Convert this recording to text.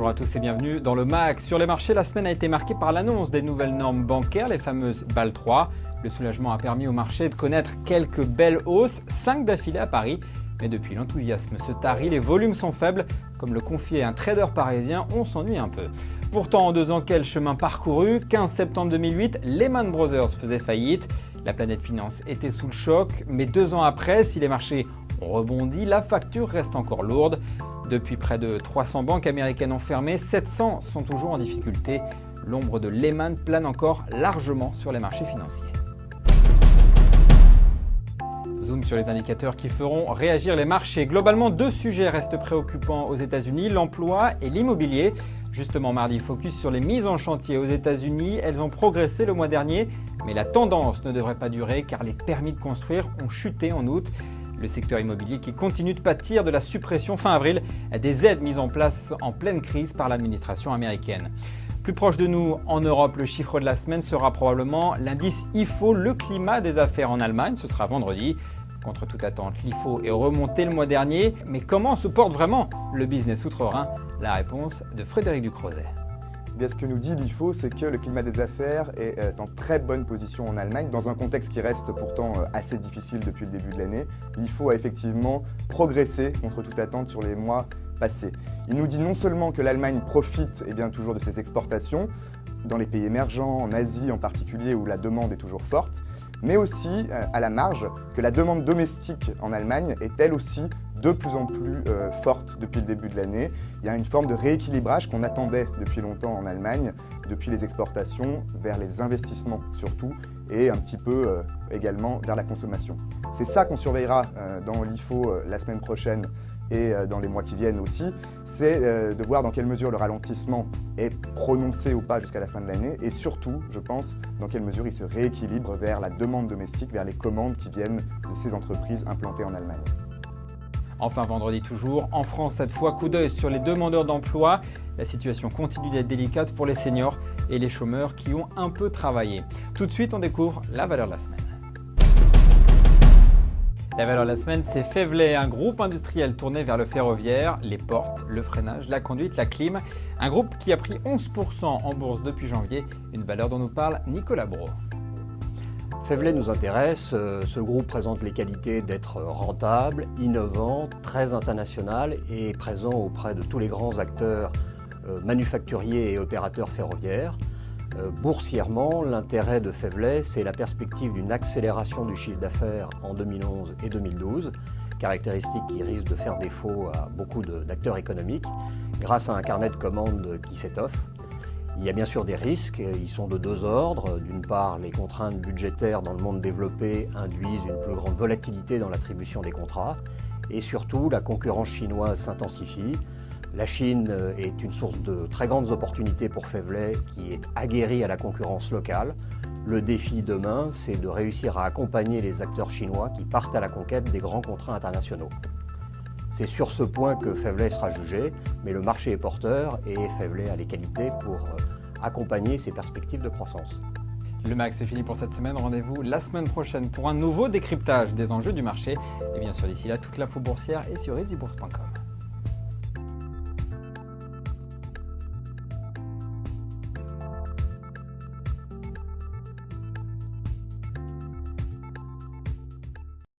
Bonjour à tous et bienvenue dans le MAG. Sur les marchés, la semaine a été marquée par l'annonce des nouvelles normes bancaires, les fameuses BAL 3. Le soulagement a permis au marché de connaître quelques belles hausses, 5 d'affilée à Paris. Mais depuis, l'enthousiasme se tarit, les volumes sont faibles. Comme le confiait un trader parisien, on s'ennuie un peu. Pourtant, en 2 ans, quel chemin parcouru. 15 septembre 2008, Lehman Brothers faisait faillite. La planète finance était sous le choc. Mais 2 ans après, si les marchés ont rebondi, la facture reste encore lourde. Depuis près de 300 banques américaines ont fermé, 700 sont toujours en difficulté. L'ombre de Lehman plane encore largement sur les marchés financiers. Zoom sur les indicateurs qui feront réagir les marchés. Globalement, 2 sujets restent préoccupants aux États-Unis, l'emploi et l'immobilier. Justement, mardi, focus sur les mises en chantier aux États-Unis. Elles ont progressé le mois dernier, mais la tendance ne devrait pas durer car les permis de construire ont chuté en août. Le secteur immobilier qui continue de pâtir de la suppression fin avril des aides mises en place en pleine crise par l'administration américaine. Plus proche de nous, en Europe, le chiffre de la semaine sera probablement l'indice IFO, le climat des affaires en Allemagne. Ce sera vendredi. Contre toute attente, l'IFO est remonté le mois dernier. Mais comment se porte vraiment le business outre-Rhin? La réponse de Frédéric Ducrozet. Bien, ce que nous dit l'IFO, c'est que le climat des affaires est en très bonne position en Allemagne, dans un contexte qui reste pourtant assez difficile depuis le début de l'année. L'IFO a effectivement progressé contre toute attente sur les mois passés. Il nous dit non seulement que l'Allemagne profite toujours de ses exportations, dans les pays émergents, en Asie en particulier, où la demande est toujours forte, mais aussi à la marge que la demande domestique en Allemagne est elle aussi de plus en plus forte depuis le début de l'année. Il y a une forme de rééquilibrage qu'on attendait depuis longtemps en Allemagne, depuis les exportations vers les investissements surtout, et un petit peu également vers la consommation. C'est ça qu'on surveillera dans l'IFO la semaine prochaine et dans les mois qui viennent aussi, c'est de voir dans quelle mesure le ralentissement est prononcé ou pas jusqu'à la fin de l'année, et surtout, je pense, dans quelle mesure il se rééquilibre vers la demande domestique, vers les commandes qui viennent de ces entreprises implantées en Allemagne. Enfin, vendredi toujours, en France cette fois, coup d'œil sur les demandeurs d'emploi. La situation continue d'être délicate pour les seniors et les chômeurs qui ont un peu travaillé. Tout de suite, on découvre la valeur de la semaine. La valeur de la semaine, c'est Fevlet, un groupe industriel tourné vers le ferroviaire, les portes, le freinage, la conduite, la clim. Un groupe qui a pris 11% en bourse depuis janvier, une valeur dont nous parle Nicolas Brault. Fevlet nous intéresse, ce groupe présente les qualités d'être rentable, innovant, très international et présent auprès de tous les grands acteurs manufacturiers et opérateurs ferroviaires. Boursièrement, l'intérêt de Fevlet, c'est la perspective d'une accélération du chiffre d'affaires en 2011 et 2012, caractéristique qui risque de faire défaut à beaucoup d'acteurs économiques, grâce à un carnet de commandes qui s'étoffe. Il y a bien sûr des risques, ils sont de 2 ordres. D'une part, les contraintes budgétaires dans le monde développé induisent une plus grande volatilité dans l'attribution des contrats. Et surtout, la concurrence chinoise s'intensifie. La Chine est une source de très grandes opportunités pour Fevlet qui est aguerri à la concurrence locale. Le défi demain, c'est de réussir à accompagner les acteurs chinois qui partent à la conquête des grands contrats internationaux. C'est sur ce point que Fevlet sera jugé, mais le marché est porteur et Fevlet a les qualités pour accompagner ses perspectives de croissance. Le MAG, c'est fini pour cette semaine. Rendez-vous la semaine prochaine pour un nouveau décryptage des enjeux du marché. Et bien sûr, d'ici là, toute l'info boursière est sur easybourse.com.